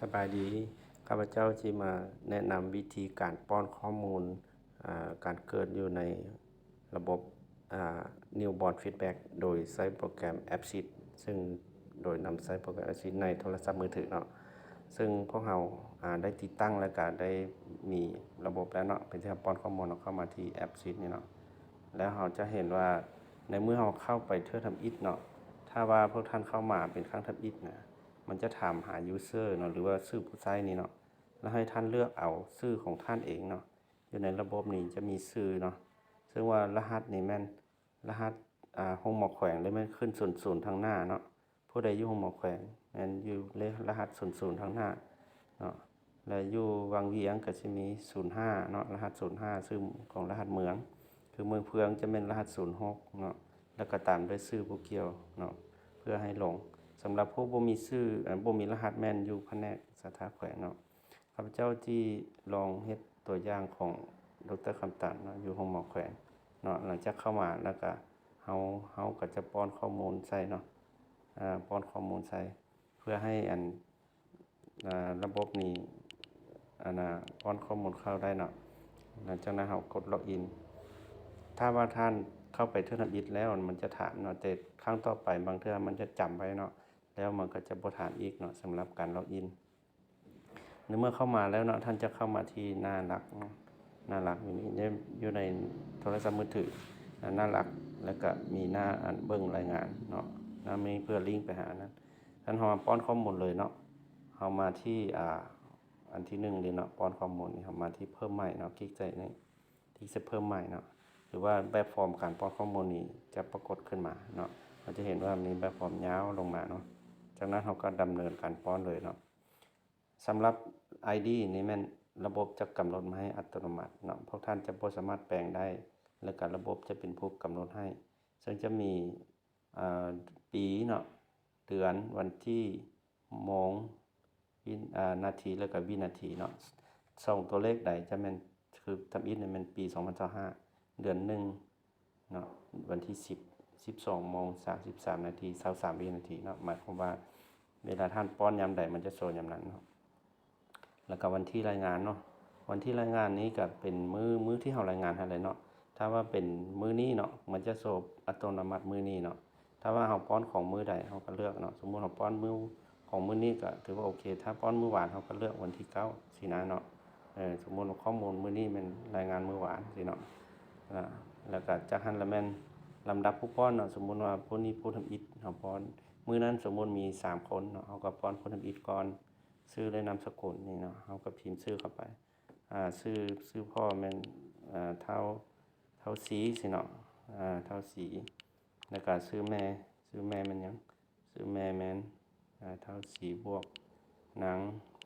สบายดีข้าพเจ้าที่มาแนะนำวิธีการป้อนข้อมูลการเกิดอยู่ในระบบNewborn Feedback โดยใช้โปรแกรม AppSheet ซึ่งโดยนำใช้โปรแกรม AppSheet ในโทรศัพท์มือถือเนาะซึ่งพวกเราได้ติดตั้งและก็ได้มีระบบแล้วเนาะเป็นที่ป้อนข้อมูลเข้ามาที่ AppSheet นี่เนาะแล้วเราจะเห็นว่าในเมื่อเราเข้าไปเพื่อทำอิฐเนาะถ้าว่าพวกท่านเข้ามาเป็นครั้งทำอิฐนะมันจะถามหา user เนาะหรือว่าชื่อผู้ใช้นี่เนาะแล้วให้ท่านเลือกเอาชื่อของท่านเองเนาะอยู่ในระบบนี้จะมีชื่อเนาะซึ่งว่ารหัสนี่แม่นรหัสห้องหมอแขวงเลยแม่นขึ้น00ทางหน้าเนาะผู้ใดอยู่ห้องหมอแขวงแม่นอยู่เลขรหัส00ทางหน้าเนาะและอยู่วังเวียงก็สิมี05เนาะรหัส05ชื่อของรหัสเมืองคือเมืองเพืองจะเป็นรหัส06เนาะแล้วก็ตามด้วยชื่อผู้เกี่ยวเนาะเพื่อให้ลงสำหรับผู้บ่มีชื่อบ่มีรหัสแม่นอยู่แผนกสาขาแขวงเนาะข้าพเจ้าที่ลองเฮ็ดตัวอย่างของดร.คำตันเนาะอยู่ห้องหมอแขวงเนาะหลังจากเข้ามาแล้วก็เฮาก็จะป้อนข้อมูลใส่เนาะป้อนข้อมูลใส่เพื่อให้ระบบนี้ป้อนข้อมูลเข้าได้เนาะหลังจากนั้นเฮากดล็อกอินถ้าว่าท่านเข้าไปเทื่อทำอิฐแล้วมันจะถามเนาะแต่ครั้งต่อไปบางเทื่อมันจะจำไว้เนาะแล้วมันก็จะบ่ถามอีกเนาะสำหรับการล็อกอินเมื่อเข้ามาแล้วเนาะท่านจะเข้ามาที่หน้าหลักเนาะหน้าหลักอยู่ในโทรศัพท์มือถือหน้าหลักแล้วก็มีหน้าเบิ่งรายงานเนาะมีเพื่อลิงก์ไปหานั้นท่านเฮามาป้อนข้อมูลเลยเนาะเฮามาที่อันที่1เลยเนาะป้อนข้อมูลนี่เฮามาที่เพิ่มใหม่เนาะคลิกใส่นี่ที่จะเพิ่มใหม่เนาะหรือว่าแบบฟอร์มการป้อนข้อมูลนี้จะปรากฏขึ้นมาเนาะเราจะเห็นว่ามีแบบฟอร์มยาวลงมาเนาะจากนั้นเราก็ดำเนินการป้อนเลยเนาะสำหรับ ID นี่แม่นระบบจะกำหนดมาให้อัตโนมัติเนาะพวกท่านจะบ่สามารถแปลงได้แล้วก็ระบบจะเป็นผู้กำหนดให้ซึ่งจะมีปีเนาะเดือนวันที่โมงนาทีแล้วก็วินาทีเนาะ2ตัวเลขใดจะแม่นคือทำอิฐนี่แม่นปี2025เดือน1เนาะวันที่10 12:33 นาที23วินาทีเนาะหมายความว่าเวลาท่านป้อนยามใดมันจะโชว์ยามนั้นเนาะแล้วก็วันที่รายงานเนาะวันที่รายงานนี้ก็เป็นมื้อที่เฮารายงานให้เลยเนาะถ้าว่าเป็นมื้อนี้เนาะมันจะโชว์อัตโนมัติมื้อนี้เนาะถ้าว่าเฮาป้อนของมื้อใดเฮาก็เลือกเนาะสมมุติเฮาป้อนมื้อของมื้อนี้ก็ถือว่าโอเคถ้าป้อนมื้อวานเฮาก็เลือกวันที่9สินะเนาะสมมุติว่าข้อมูลมื้อนี้มันรายงานมื้อวานสิเนาะแล้วก็จากนั้นละแม่นลำดับผู้ป้อนเนาะสมมุติว่าผู้นี้ผู้ทำอิฐเฮาป้อนมื้อนั้นสมมุติมี3คนเนาะเฮาก็ป้อนผู้ทำอิฐก่อนชื่อและนามสกุลนี่เนาะเฮาก็พิมพ์ชื่อเข้าไปชื่อพ่อแม่นเท่าสีสิเนาะเท่าสีแล้วก็ชื่อแม่มันหยังชื่อแม่แม่นเท่าสีบวกนาง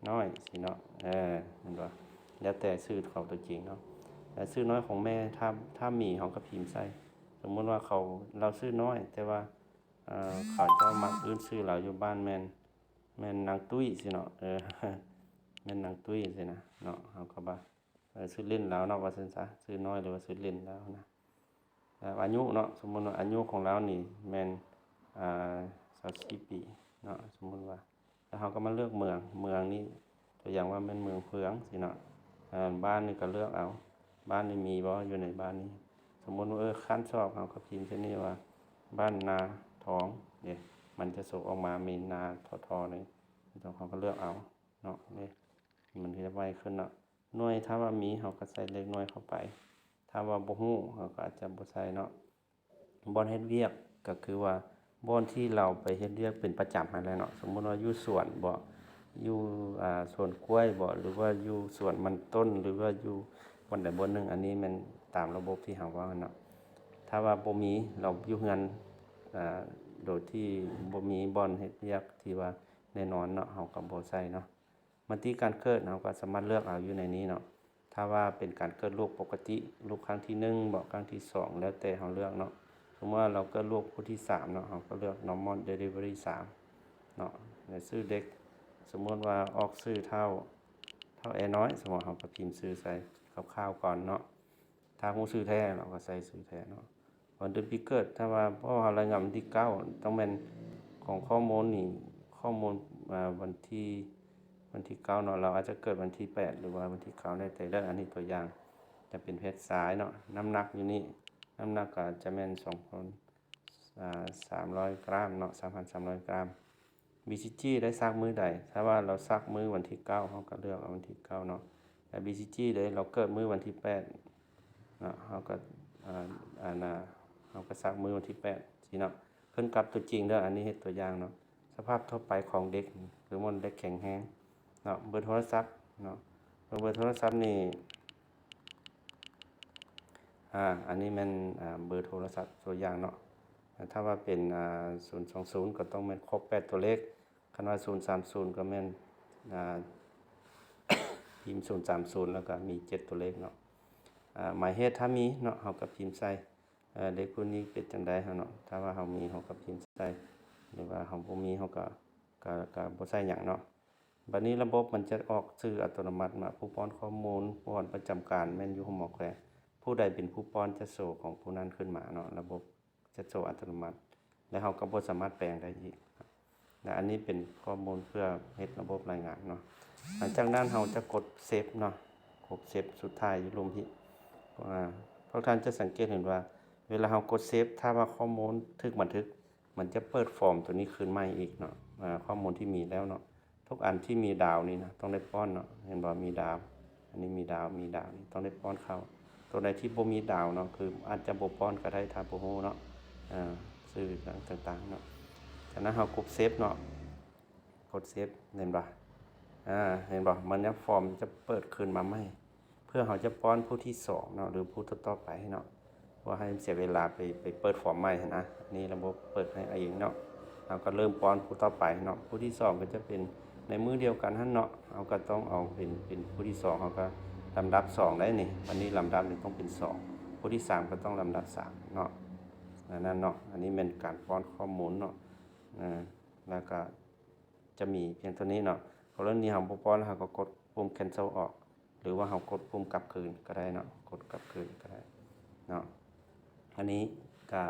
น้อยสิเนาะเห็นบ่แล้วแต่ชื่อเขาตัวจริงเนาะแต่ชื่อน้อยของแม่ถ้ามีเฮาก็พิมพ์ใส่สมมุติว่าเราชื่อน้อยแต่ว่าเขาจะมักอื่นชื่อเราอยู่บ้านแม่นนางตุ้ยสิเนาะแม่นนางตุ้ยสินะเนาะเฮาก็ว่าชื่อเล่นแล้วเนาะว่าซั่นซะชื่อน้อยหรือว่าชื่อเล่นแล้วนะอายุเนาะสมมุติว่าอายุของเรานี่แม่น24ปีเนาะสมมุติว่าแล้วเฮาก็มาเลือกเมืองนี้ตัวอย่างว่าแม่นเมืองเพืองสิเนาะบ้านนี่ก็เลือกเอาบ้านนี่มีบ่อยู่ในบ้านนี้สมมุติว่าคันชอบเฮาก็พิมพ์เช่นนี้ว่าบ้านนาทองเนี่ยมันจะส่งออกมามีนาทอนี่เขาก็เลือกเอาเนาะนี่มันจะไวขึ้นเนาะหน่วยถ้าว่ามีเฮาก็ใส่เลขหน่วยเข้าไปถ้าว่าบ่ฮู้เฮาก็อาจจะบ่ใส่เนาะบ่อนเฮ็ดเวียกก็คือว่าบ่อนที่เราไปเฮ็ดเวียกเป็นประจำนั่นแหละเนาะสมมุติว่าอยู่สวนบ่อยู่สวนกล้วยบ่หรือว่าอยู่สวนมันต้นหรือว่าอยู่บ่อนใดบ่อนหนึ่งอันนี้มันตามระบบที่เฮาว่าเนาะถ้าว่าบ่มีเราอยู่เฮือนโดยที่บ่มีบ่อนเฮ็ดเวียกที่ว่าแน่นอนเนาะเฮาก็บ่ใส่เนาะมันที่การเกิดเฮาก็สามารถเลือกเอาอยู่ในนี้เนาะถ้าว่าเป็นการเกิดลูกปกติลูกครั้งที่1บ่ครั้งที่2แล้วแต่เฮาเลือกเนาะสมมุติว่าเราเกิดลูกผู้ที่3เนาะเฮาก็เลือก normal delivery 3เนาะแล้วชื่อเด็กสมมุติว่าออกชื่อเท่าแอน้อยสมมุติเฮาก็พิมพ์ชื่อใส่คร่าวๆก่อนเนาะถ้าฮู้ชื่อแท้เราก็ใส่ชื่อแท้เนาะวันเดือนปีเกิดถ้าว่าเพราะว่ารายงานวันที่9ต้องแม่นของข้อมูลนี่ข้อมูลวันที่ วันที่9เนาะเราอาจจะเกิดวันที่8หรือว่าวันที่9ได้แต่เด้ออันนี้ตัวอย่างจะเป็นเพศชายเนาะน้ำหนักอยู่นี่น้ำหนักก็จะแม่น300 กรัมเนาะ 3,300 กรัม BCG ได้ซักมื้อใดถ้าว่าเราซักมื้อวันที่9เฮาก็เลือกเอาวันที่9เนาะแต่ BCG เลยเราเกิดมื้อวันที่8เนาะเฮาก็เฮาก็ซักมื้อวันที่8สิเนาะขึ้นกับตัวจริงเด้ออันนี้เฮ็ดตัวอย่างเนาะสภาพทั่วไปของเด็กหรือมันเด็กแข็งแรงเนาะเบอร์โทรศัพท์เนาะเบอร์โทรศัพท์นี่อันนี้มันเบอร์โทรศัพท์ตัวอย่างเนาะถ้าว่าเป็น020ก็ต้องแม่นครบ8ตัวเลขคันว่า030ก็แม่นพิมพ์030แล้วก็มี7ตัวเลขเนาะหมายเหตุถ้ามีเนาะเฮาก็พิมพ์ใส่เด็กผู้นี้เป็นจังได๋เนาะถ้าว่าเฮามีเฮาก็พิมพ์ใส่หรือว่าเฮาบ่มีเฮาก็บ่ใส่หยังเนาะบัดนี้ระบบมันจะออกชื่ออัตโนมัติมาผู้ป้อนข้อมูลผู้ป้อนประจำการแม่นอยู่ห้องหมอแขวงผู้ใดเป็นผู้ป้อนจะโชว์ของผู้นั้นขึ้นมาเนาะระบบจะโชว์อัตโนมัติและเฮาก็บ่สามารถแปลงได้อีกและอันนี้เป็นข้อมูลเพื่อเฮ็ดระบบรายงานเนาะหลังจากนั้นเฮาจะกดเซฟเนาะกดเซฟสุดท้ายอยู่ลงที่พวกท่านจะสังเกตเห็นว่าเวลาเฮากดเซฟถ้าว่าข้อมูลถูกบันทึกมันจะเปิดฟอร์มตัวนี้ขึ้นใหม่อีกเนาะข้อมูลที่มีแล้วเนาะทุกอันที่มีดาวนี่นะต้องได้ป้อนเนาะเห็นบ่มีดาวอันนี้มีดาวนี่ต้องได้ป้อนเข้าตัวใดที่บ่มีดาวเนาะคืออาจจะบ่ป้อนก็ได้ถ้าบ่ฮู้เนาะชื่อต่างๆเนาะฉะนั้นเฮากดเซฟเนาะกดเซฟเห็นบ่เห็นบ่มันเนี่ยฟอร์มจะเปิดขึ้นมาใหม่เพื่อเฮาจะป้อนผู้ที่2เนาะหรือผู้ต่อๆไปเนาะว่าให้เสียเวลาไปเปิดฟอร์มใหม่นะนี่ระบบเปิดให้เองเนาะเราก็เริ่มป้อนผู้ต่อไปเนาะผู้ที่2ก็จะเป็นในมื้อเดียวกันหั่นเนาะเราก็ต้องเอาเป็นผู้ที่2เขาก็ลำดับ2ได้นี่วันนี้ลำดับนี่ต้องเป็น2ผู้ที่3ก็ต้องลำดับ3เนาะนั่นเนาะอันนี้เป็นการป้อนข้อมูลเนาะแล้วก็จะมีเพียงเท่านี้เนาะกรณีเฮาบ่ป้อนแล้วเฮาก็กดปุ่ม cancel ออกหรือว่าเฮากดปุ่มกลับคืนก็ได้เนาะกดกลับคืนก็ได้เนาะอันนี้ก็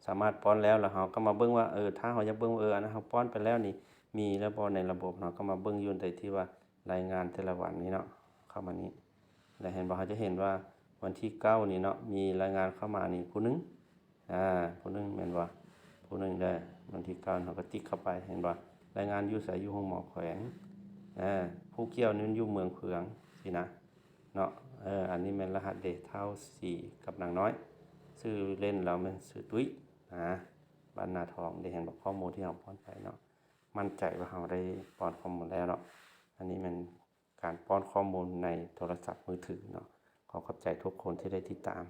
สามารถป้อนแล้วเฮาก็มาเบิ่งว่าถ้าเฮาอยากเบิ่งอันนั้นเฮาป้อนไปแล้วนี่มีแล้วบ่ในระบบเนาะก็มาเบิ่งอยู่ในที่ว่ารายงานแต่ละวันนี้เนาะเข้ามานี้แล้วเห็นบ่เฮาจะเห็นว่าวันที่9นี่เนาะมีรายงานเข้ามานี่ผู้นึงผู้นึงแม่นบ่ผู้นึงได้วันที่9เฮาก็ติ๊กเข้าไปเห็นบ่รายงานอยู่ไสอยู่ห้องหมอแขวงผู้เกี่ยวนี่อยู่เมืองเผืองสินะเนาะอันนี้แม่นรหัสเดเท่า4กับนางน้อยชื่อเล่นเราแม่นชื่อตุ้ยบ้านนาทองได้เห็นบอกข้อมูลที่เราป้อนไปเนาะมั่นใจว่าเราได้ป้อนข้อมูลแล้วเนาะอันนี้มันการป้อนข้อมูลในโทรศัพท์มือถือเนาะขอขอบใจทุกคนที่ได้ติดตาม